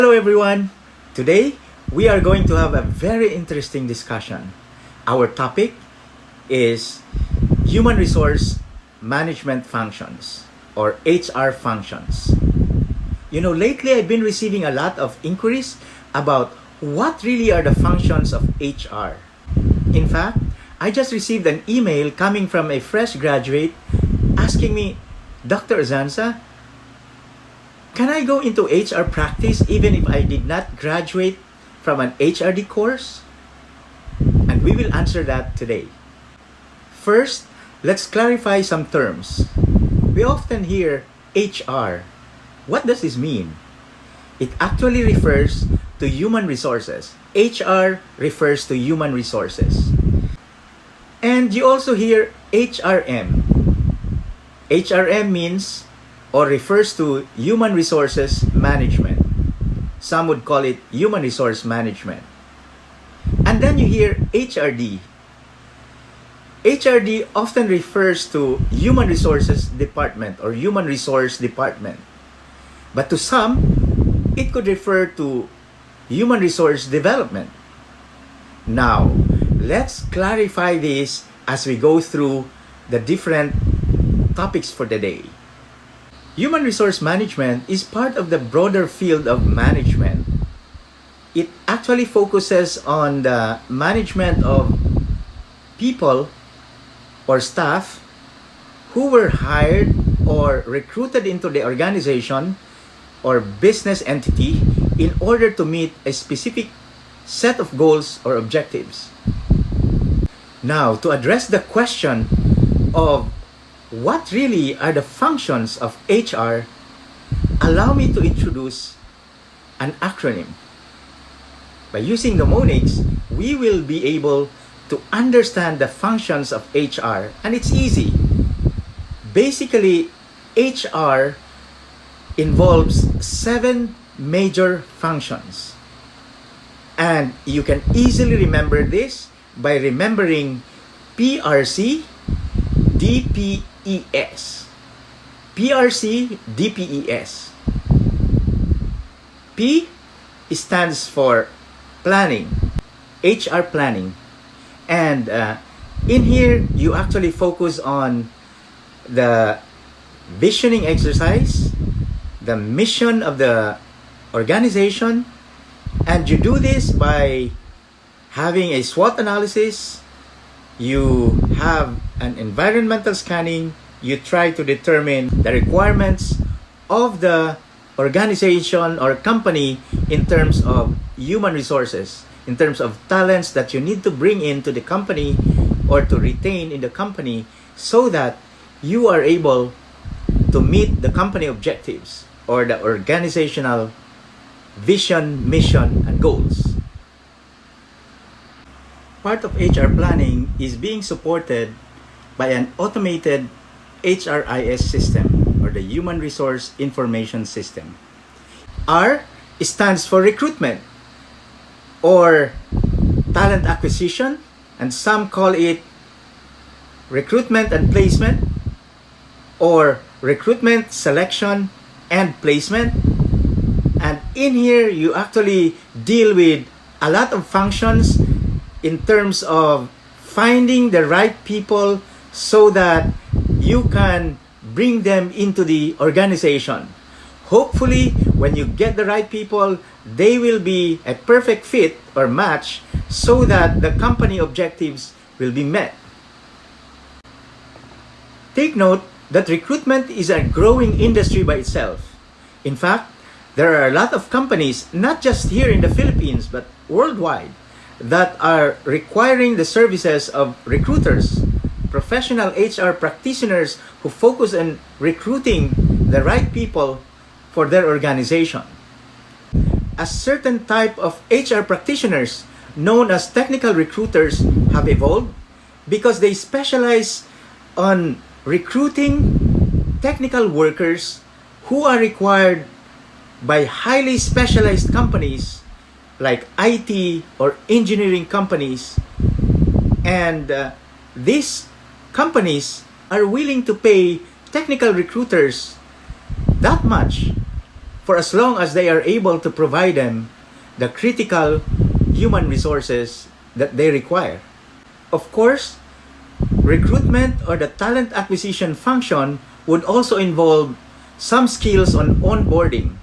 Hello everyone! Today, we are going to have a very interesting discussion. Our topic is Human Resource Management Functions or HR functions. Lately I've been receiving a lot of inquiries about what really are the functions of HR. In fact, I just received an email coming from a fresh graduate asking me, Dr. Azanza, can I go into HR practice even if I did not graduate from an HRD course? And we will answer that today. First, let's clarify some terms. We often hear HR. What does this mean? It actually refers to human resources. HR refers to human resources. And you also hear HRM. HRM means or refers to human resources management. Some would call it human resource management. And then you hear HRD. HRD often refers to human resources department or human resource department. But to some, it could refer to human resource development. Now, let's clarify this as we go through the different topics for the day. Human resource management is part of the broader field of management. It actually focuses on the management of people or staff who were hired or recruited into the organization or business entity in order to meet a specific set of goals or objectives. Now, to address the question of what really are the functions of HR, allow me to introduce an acronym. By using mnemonics, we will be able to understand the functions of HR, and it's easy. Basically, HR involves 7 major functions. And you can easily remember this by remembering PRC, DPES. PRC, DPES. P stands for planning, HR planning. And in here, you actually focus on the visioning exercise, the mission of the organization, and you do this by having a SWOT analysis. You have an environmental scanning. You try to determine the requirements of the organization or company in terms of human resources, in terms of talents that you need to bring into the company or to retain in the company so that you are able to meet the company objectives or the organizational vision, mission, and goals. Part of HR planning is being supported by an automated HRIS system or the Human Resource Information System. R stands for recruitment or talent acquisition, and some call it recruitment and placement or recruitment, selection, and placement. And in here, you actually deal with a lot of functions in terms of finding the right people so that you can bring them into the organization. Hopefully, when you get the right people, they will be a perfect fit or match so that the company objectives will be met. Take note that recruitment is a growing industry by itself. In fact, there are a lot of companies, not just here in the Philippines, but worldwide, that are requiring the services of recruiters, professional HR practitioners who focus on recruiting the right people for their organization. A certain type of HR practitioners known as technical recruiters have evolved because they specialize on recruiting technical workers who are required by highly specialized companies like IT or engineering companies, and these companies are willing to pay technical recruiters that much for as long as they are able to provide them the critical human resources that they require. Of course, recruitment or the talent acquisition function would also involve some skills on onboarding.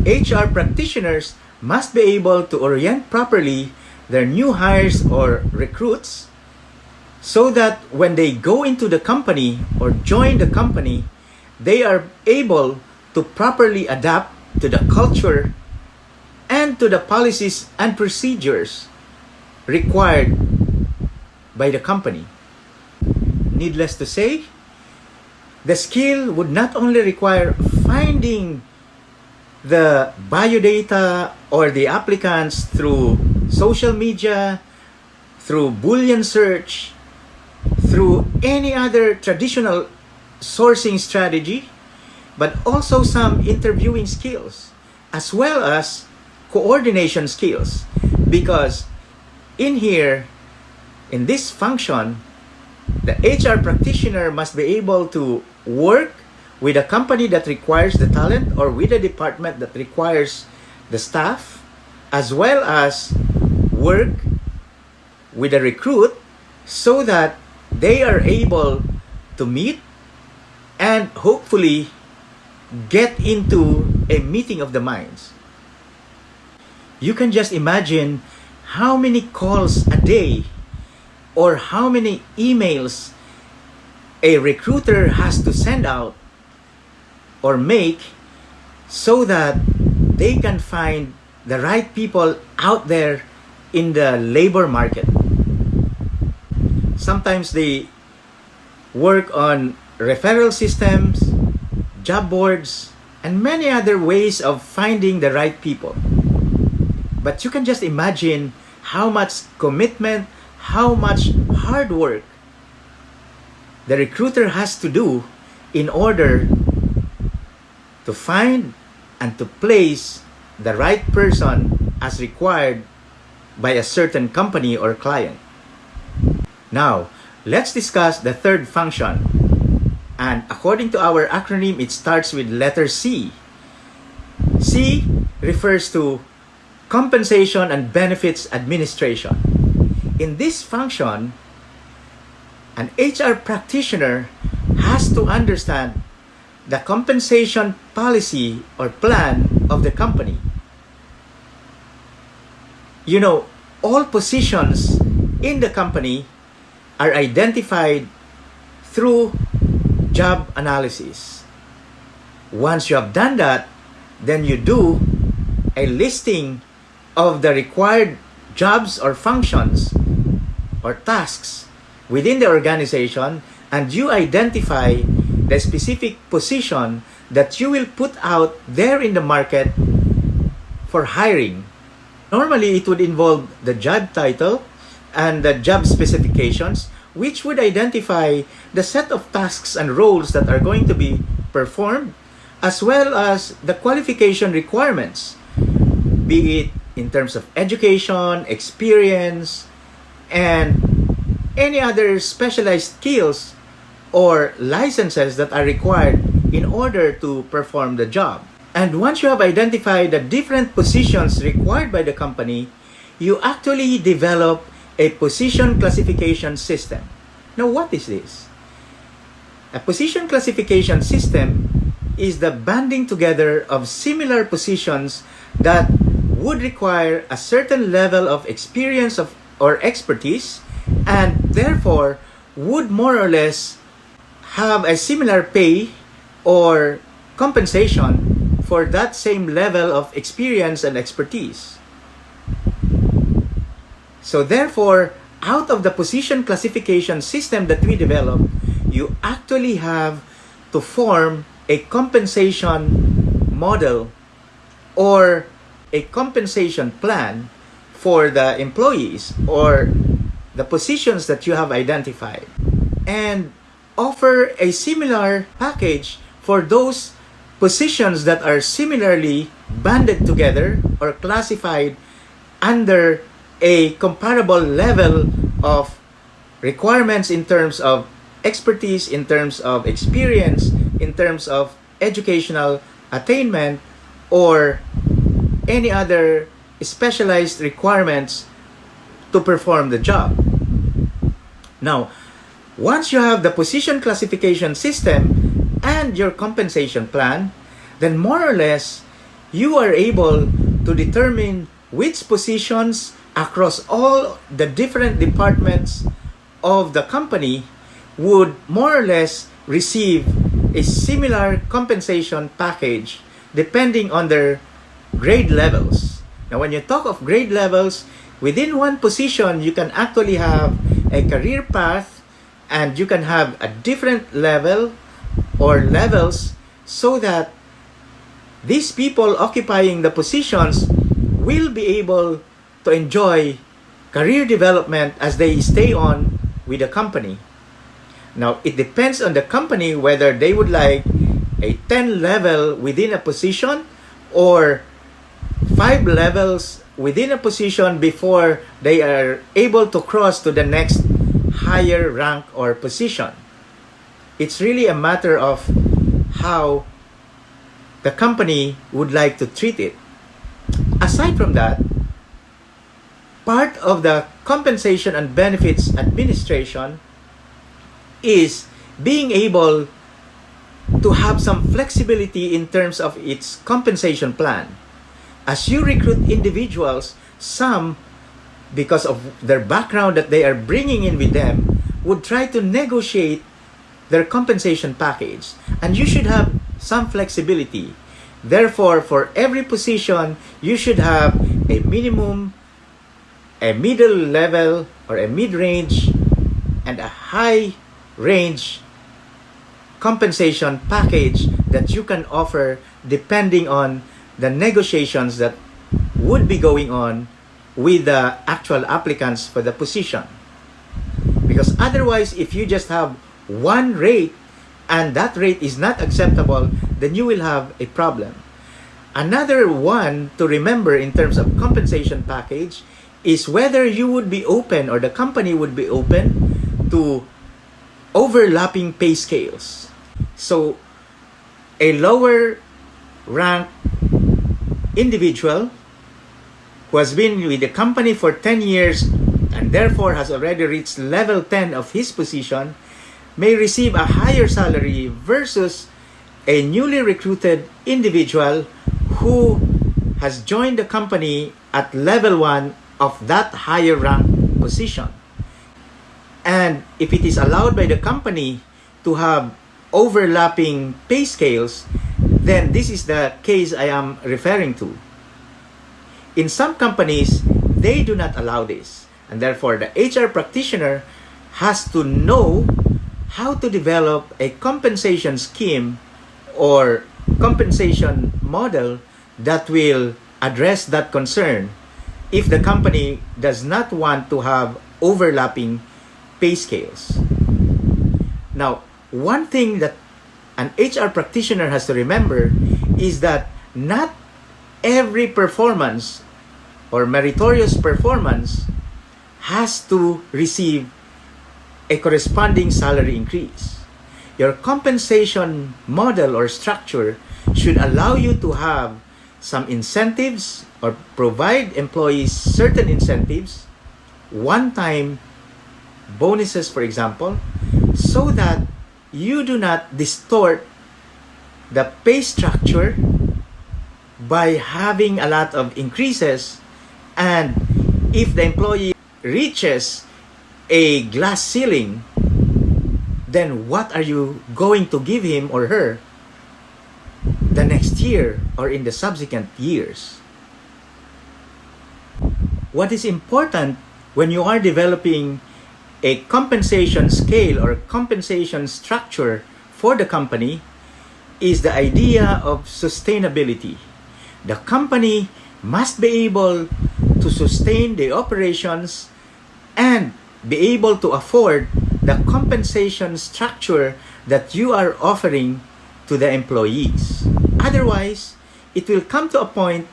HR practitioners must be able to orient properly their new hires or recruits so that when they go into the company or join the company, they are able to properly adapt to the culture and to the policies and procedures required by the company. Needless to say, the skill would not only require finding the biodata or the applicants through social media, through Boolean search, through any other traditional sourcing strategy, but also some interviewing skills as well as coordination skills. Because in here, in this function, the HR practitioner must be able to work with a company that requires the talent or with a department that requires the staff, as well as work with a recruit so that they are able to meet and hopefully get into a meeting of the minds. You can just imagine how many calls a day or how many emails a recruiter has to send out or make so that they can find the right people out there in the labor market. Sometimes they work on referral systems, job boards, and many other ways of finding the right people. But you can just imagine how much commitment, how much hard work the recruiter has to do in order to find and to place the right person as required by a certain company or client. Now, let's discuss the third function. And according to our acronym, it starts with letter C. C refers to compensation and benefits administration. In this function, an HR practitioner has to understand the compensation policy or plan of the company. You know, all positions in the company are identified through job analysis. Once you have done that, then you do a listing of the required jobs or functions or tasks within the organization, and you identify the specific position that you will put out there in the market for hiring. Normally, it would involve the job title and the job specifications, which would identify the set of tasks and roles that are going to be performed, as well as the qualification requirements, be it in terms of education, experience, and any other specialized skills or licenses that are required in order to perform the job. And once you have identified the different positions required by the company, you actually develop a position classification system. Now, what is this? A position classification system is the banding together of similar positions that would require a certain level of experience or expertise, and therefore would more or less have a similar pay or compensation for that same level of experience and expertise. So therefore, out of the position classification system that we develop, you actually have to form a compensation model or a compensation plan for the employees or the positions that you have identified, and offer a similar package for those positions that are similarly banded together or classified under a comparable level of requirements in terms of expertise, in terms of experience, in terms of educational attainment or any other specialized requirements to perform the job. Now, once you have the position classification system and your compensation plan, then more or less you are able to determine which positions across all the different departments of the company would more or less receive a similar compensation package depending on their grade levels. Now, when you talk of grade levels, within one position, you can actually have a career path and you can have a different level or levels so that these people occupying the positions will be able to enjoy career development as they stay on with the company. Now, it depends on the company whether they would like a 10 level within a position or 5 levels within a position before they are able to cross to the next higher rank or position. It's really a matter of how the company would like to treat it. Aside from that, part of the compensation and benefits administration is being able to have some flexibility in terms of its compensation plan. As you recruit individuals, some, because of their background that they are bringing in with them, would try to negotiate their compensation package. And you should have some flexibility. Therefore, for every position, you should have a minimum, a middle level, or a mid-range, and a high-range compensation package that you can offer depending on the negotiations that would be going on with the actual applicants for the position. Because otherwise, if you just have one rate and that rate is not acceptable, then you will have a problem. Another one to remember in terms of compensation package is whether you would be open or the company would be open to overlapping pay scales. So a lower rank individual who has been with the company for 10 years and therefore has already reached level 10 of his position may receive a higher salary versus a newly recruited individual who has joined the company at level 1 of that higher rank position. And if it is allowed by the company to have overlapping pay scales, then this is the case I am referring to. In some companies, they do not allow this, and therefore the HR practitioner has to know how to develop a compensation scheme or compensation model that will address that concern if the company does not want to have overlapping pay scales. Now, one thing that an HR practitioner has to remember is that not every performance or meritorious performance has to receive a corresponding salary increase. Your compensation model or structure should allow you to have some incentives or provide employees certain incentives, one-time bonuses, for example, so that you do not distort the pay structure by having a lot of increases, and if the employee reaches a glass ceiling, then what are you going to give him or her the next year or in the subsequent years? What is important when you are developing a compensation scale or compensation structure for the company is the idea of sustainability. The company must be able to sustain the operations and be able to afford the compensation structure that you are offering to the employees. Otherwise, it will come to a point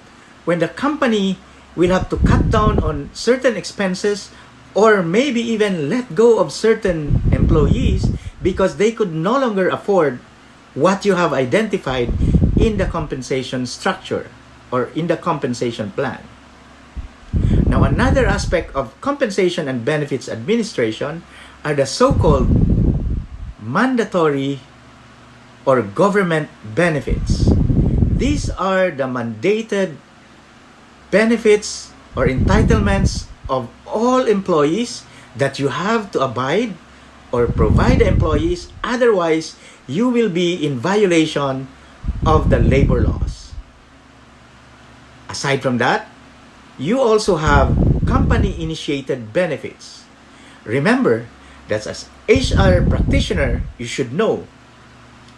when the company will have to cut down on certain expenses or maybe even let go of certain employees because they could no longer afford what you have identified in the compensation structure or in the compensation plan. Now, another aspect of compensation and benefits administration are the so-called mandatory or government benefits. These are the mandated benefits or entitlements of all employees that you have to abide or provide the employees, otherwise you will be in violation of the labor laws. Aside from that, you also have company-initiated benefits. Remember that as HR practitioner, you should know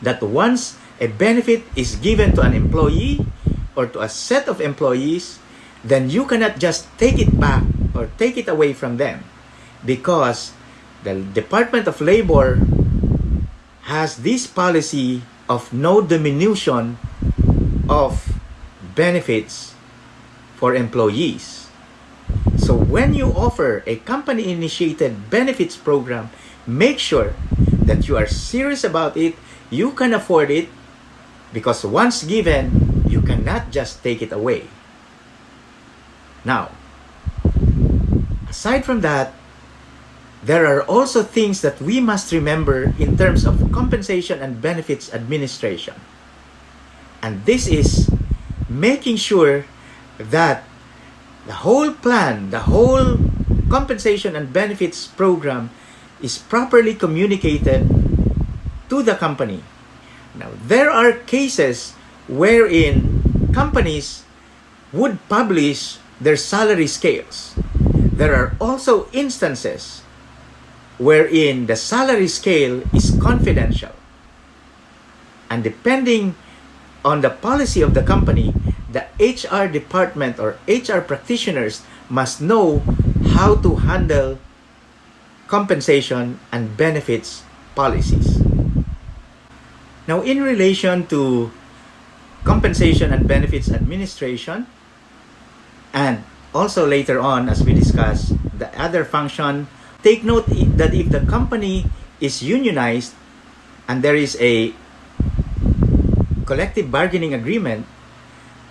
that once a benefit is given to an employee or to a set of employees, then you cannot just take it back or take it away from them, because the Department of Labor has this policy of no diminution of benefits for employees. So when you offer a company-initiated benefits program, make sure that you are serious about it, you can afford it, because once given, you cannot just take it away. Now, aside from that, there are also things that we must remember in terms of compensation and benefits administration. And this is making sure that the whole plan, the whole compensation and benefits program is properly communicated to the company. Now, there are cases wherein companies would publish their salary scales. There are also instances wherein the salary scale is confidential. And depending on the policy of the company, the HR department or HR practitioners must know how to handle compensation and benefits policies. Now, in relation to compensation and benefits administration, and also later on, as we discuss the other function, take note that if the company is unionized and there is a collective bargaining agreement,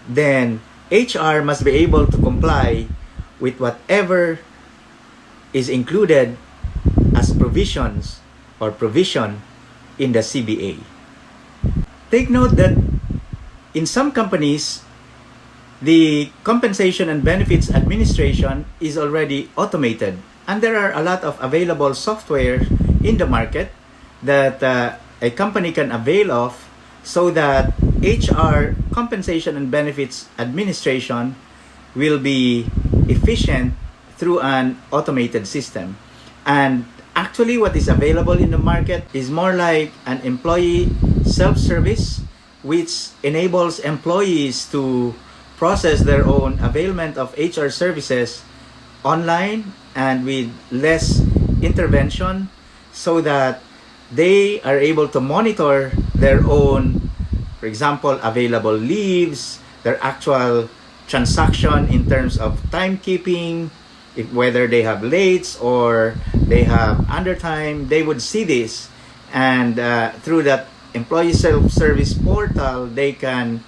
then HR must be able to comply with whatever is included as provisions or provision in the CBA. Take note that in some companies, the compensation and benefits administration is already automated, and there are a lot of available software in the market that a company can avail of, so that HR compensation and benefits administration will be efficient through an automated system. And actually what is available in the market is more like an employee self-service, which enables employees to process their own availment of HR services online and with less intervention, so that they are able to monitor their own, for example, available leaves, their actual transaction in terms of timekeeping, whether they have lates or they have undertime. They would see this, and through that employee self-service portal, they can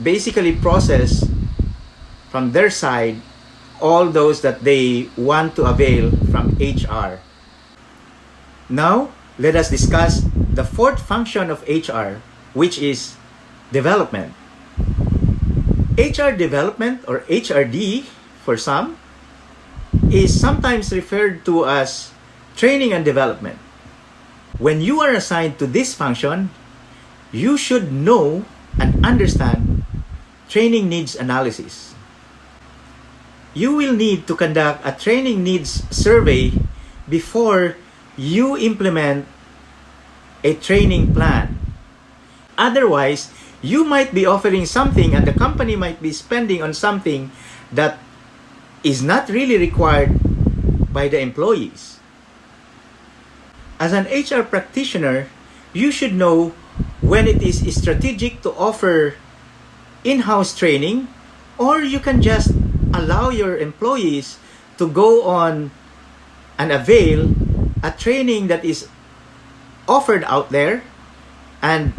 basically process from their side all those that they want to avail from HR. Now, let us discuss the fourth function of HR, which is development. HR development, or HRD for some, is sometimes referred to as training and development. When you are assigned to this function, you should know and understand training needs analysis. You will need to conduct a training needs survey before you implement a training plan. Otherwise, you might be offering something and the company might be spending on something that is not really required by the employees. As an HR practitioner, you should know when it is strategic to offer in-house training, or you can just allow your employees to go on and avail a training that is offered out there, and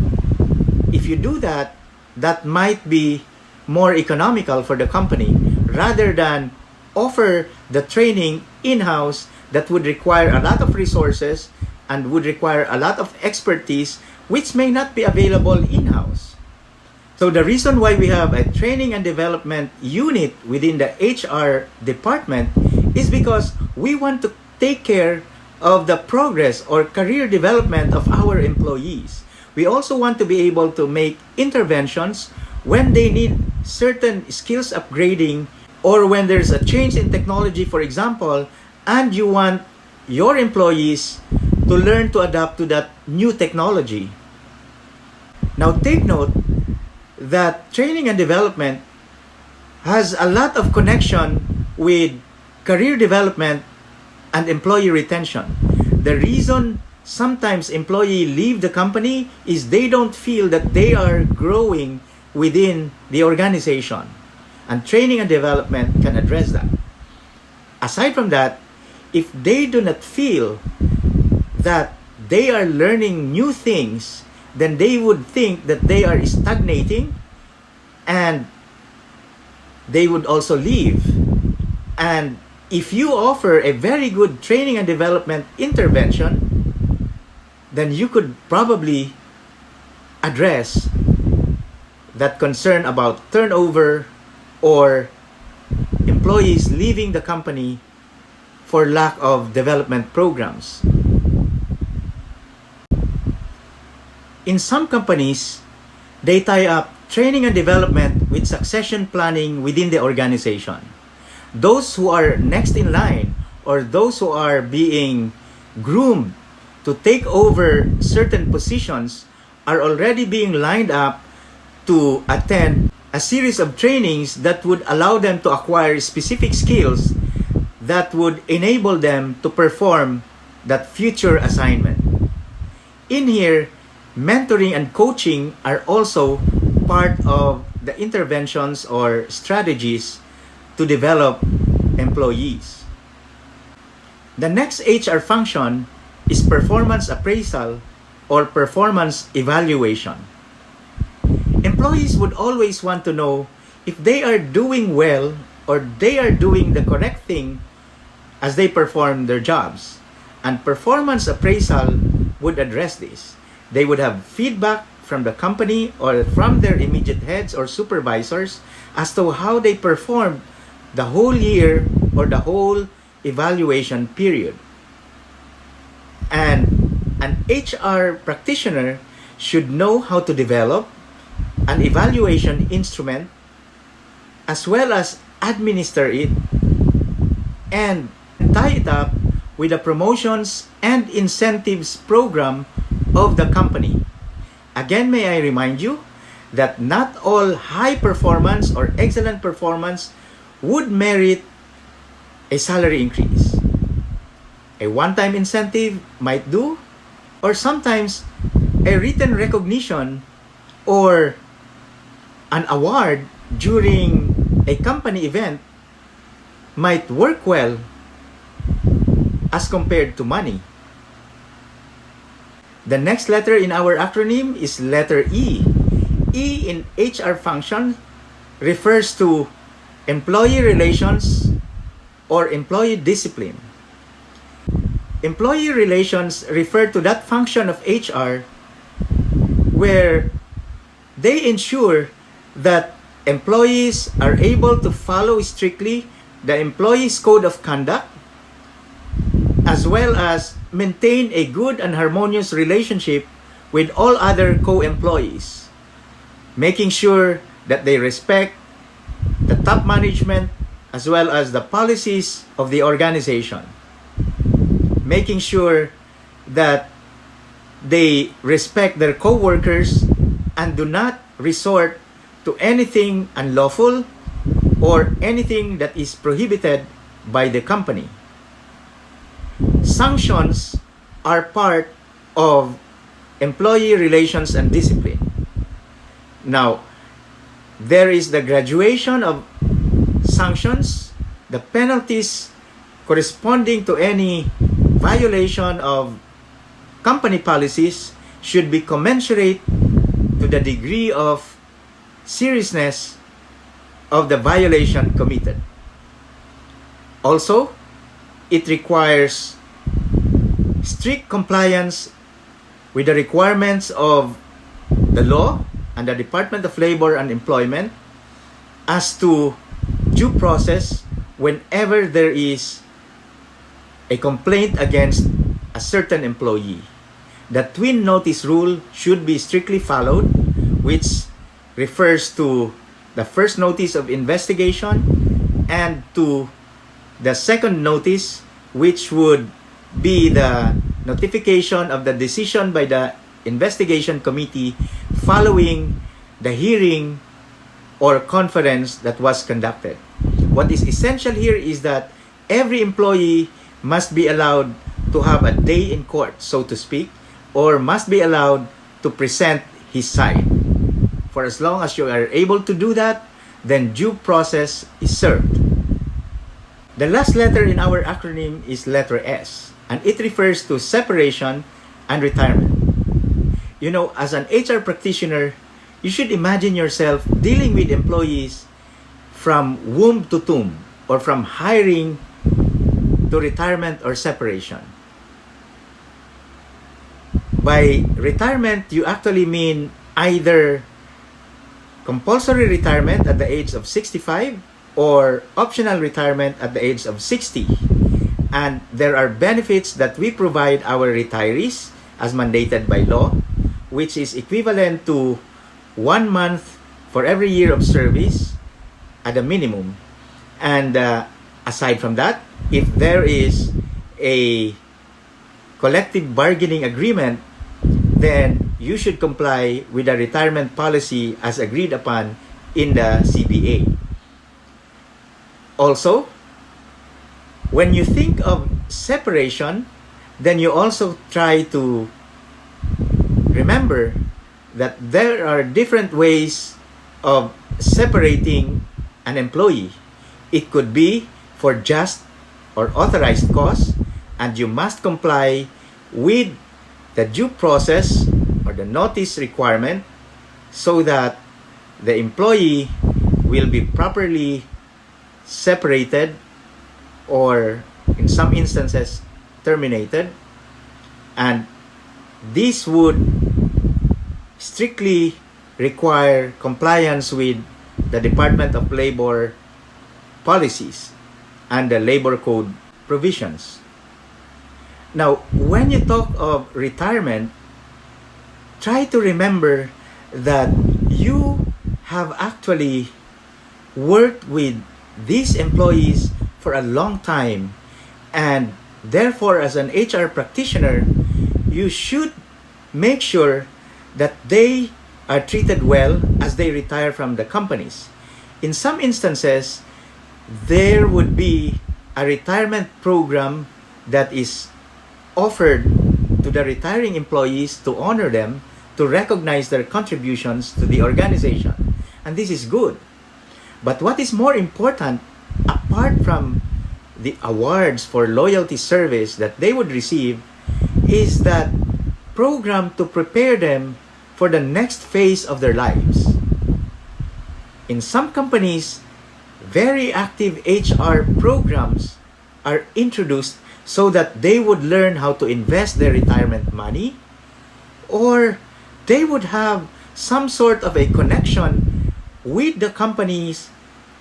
you do that, that might be more economical for the company rather than offer the training in-house that would require a lot of resources and would require a lot of expertise which may not be available in-house. So the reason why we have a training and development unit within the HR department is because we want to take care of the progress or career development of our employees. We also want to be able to make interventions when they need certain skills upgrading or when there's a change in technology, for example, and you want your employees to learn to adapt to that new technology. Now take note that training and development has a lot of connection with career development and employee retention. The reason sometimes employees leave the company is they don't feel that they are growing within the organization. And training and development can address that. Aside from that, if they do not feel that they are learning new things, then they would think that they are stagnating and they would also leave. And if you offer a very good training and development intervention, then you could probably address that concern about turnover or employees leaving the company for lack of development programs. In some companies, they tie up training and development with succession planning within the organization. Those who are next in line or those who are being groomed to take over certain positions are already being lined up to attend a series of trainings that would allow them to acquire specific skills that would enable them to perform that future assignment. In here, mentoring and coaching are also part of the interventions or strategies to develop employees. The next HR function is performance appraisal or performance evaluation. Employees would always want to know if they are doing well or they are doing the correct thing as they perform their jobs. And performance appraisal would address this. They would have feedback from the company or from their immediate heads or supervisors as to how they performed the whole year or the whole evaluation period. And an HR practitioner should know how to develop an evaluation instrument as well as administer it and tie it up with the promotions and incentives program of the company. Again, may I remind you that not all high performance or excellent performance would merit a salary increase. A one-time incentive might do, or sometimes a written recognition or an award during a company event might work well as compared to money. The next letter in our acronym is letter E. E in HR function refers to employee relations or employee discipline. Employee relations refer to that function of HR where they ensure that employees are able to follow strictly the employee's code of conduct as well as maintain a good and harmonious relationship with all other co-employees, making sure that they respect the top management as well as the policies of the organization, making sure that they respect their co-workers and do not resort to anything unlawful or anything that is prohibited by the company. Sanctions are part of employee relations and discipline. Now, there is the graduation of sanctions, the penalties corresponding to any violation of company policies should be commensurate to the degree of seriousness of the violation committed. Also, it requires strict compliance with the requirements of the law and the Department of Labor and Employment as to due process whenever there is a complaint against a certain employee. The twin notice rule should be strictly followed, which refers to the first notice of investigation and to the second notice, which would be the notification of the decision by the investigation committee following the hearing or conference that was conducted. What is essential here is that every employee must be allowed to have a day in court, so to speak, or must be allowed to present his side. For as long as you are able to do that, then due process is served. The last letter in our acronym is letter S, and it refers to separation and retirement. You know, as an HR practitioner, you should imagine yourself dealing with employees from womb to tomb, or from hiring to retirement or separation. By retirement, you actually mean either compulsory retirement at the age of 65 or optional retirement at the age of 60. And there are benefits that we provide our retirees as mandated by law, which is equivalent to 1 month for every year of service at a minimum. And aside from that, if there is a collective bargaining agreement, then you should comply with the retirement policy as agreed upon in the CBA. Also, when you think of separation, then you also try to remember that there are different ways of separating an employee. It could be for just or authorized cause, and you must comply with the due process or the notice requirement so that the employee will be properly separated or in some instances terminated, and this would strictly require compliance with the Department of Labor policies and the labor code provisions. Now, when you talk of retirement, try to remember that you have actually worked with these employees for a long time, and therefore as an HR practitioner, you should make sure that they are treated well as they retire from the companies. In some instances, there would be a retirement program that is offered to the retiring employees to honor them, to recognize their contributions to the organization. And this is good. But what is more important, apart from the awards for loyalty service that they would receive, is that program to prepare them for the next phase of their lives. In some companies, very active HR programs are introduced so that they would learn how to invest their retirement money, or they would have some sort of a connection with the companies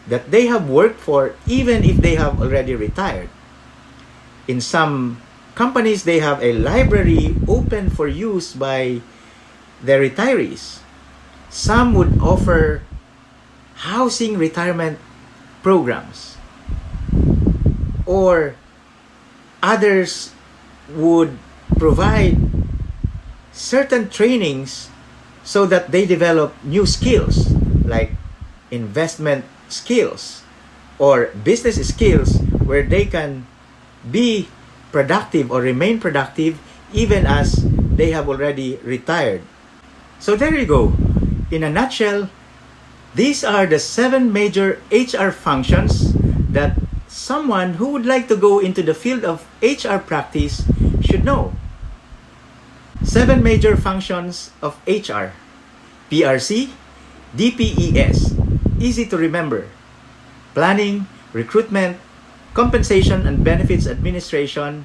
that they have worked for, even if they have already retired. In some companies, they have a library open for use by their retirees. Some would offer housing retirement programs, or others would provide certain trainings so that they develop new skills like investment skills or business skills, where they can be productive or remain productive even as they have already retired. So there you go. In a nutshell, these are the 7 major HR functions that someone who would like to go into the field of HR practice should know. 7 major functions of HR: PRC, DPES, easy to remember. Planning, recruitment, compensation and benefits administration,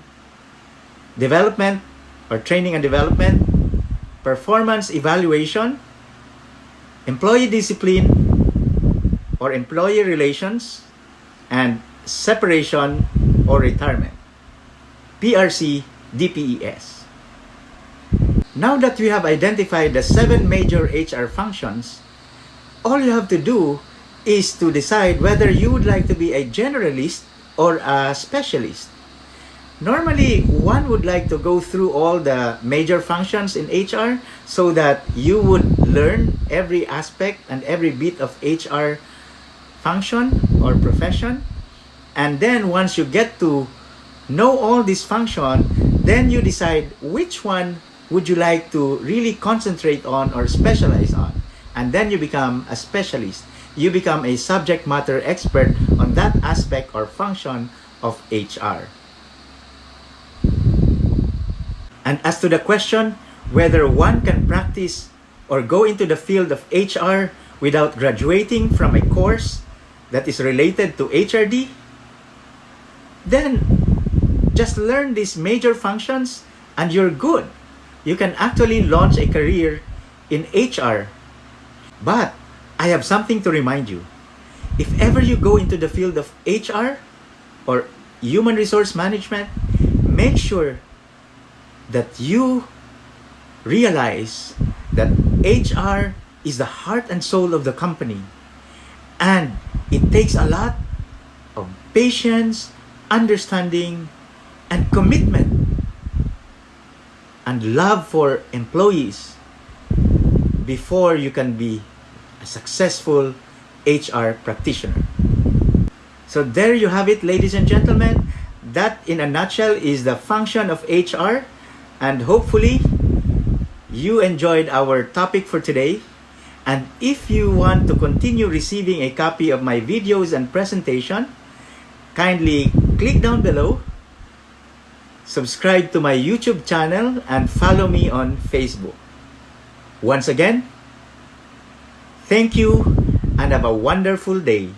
development or training and development, performance evaluation, employee discipline or employee relations, and separation or retirement. PRC, DPES. Now that we have identified the 7 major HR functions, all you have to do is to decide whether you would like to be a generalist or a specialist. Normally, one would like to go through all the major functions in HR so that you would learn every aspect and every bit of HR function or profession. And then once you get to know all this function, then you decide which one would you like to really concentrate on or specialize on. And then you become a specialist. You become a subject matter expert on that aspect or function of HR. And as to the question whether one can practice or go into the field of HR without graduating from a course that is related to HRD, then just learn these major functions and you're good. You can actually launch a career in HR. But I have something to remind you. If ever you go into the field of HR or human resource management, make sure that you realize that HR is the heart and soul of the company. And it takes a lot of patience, understanding, and commitment and love for employees before you can be a successful HR practitioner. So there you have it, ladies and gentlemen. That in a nutshell is the function of HR, and hopefully you enjoyed our topic for today. And if you want to continue receiving a copy of my videos and presentation, kindly click down below, subscribe to my YouTube channel, and follow me on Facebook. Once again, thank you and have a wonderful day.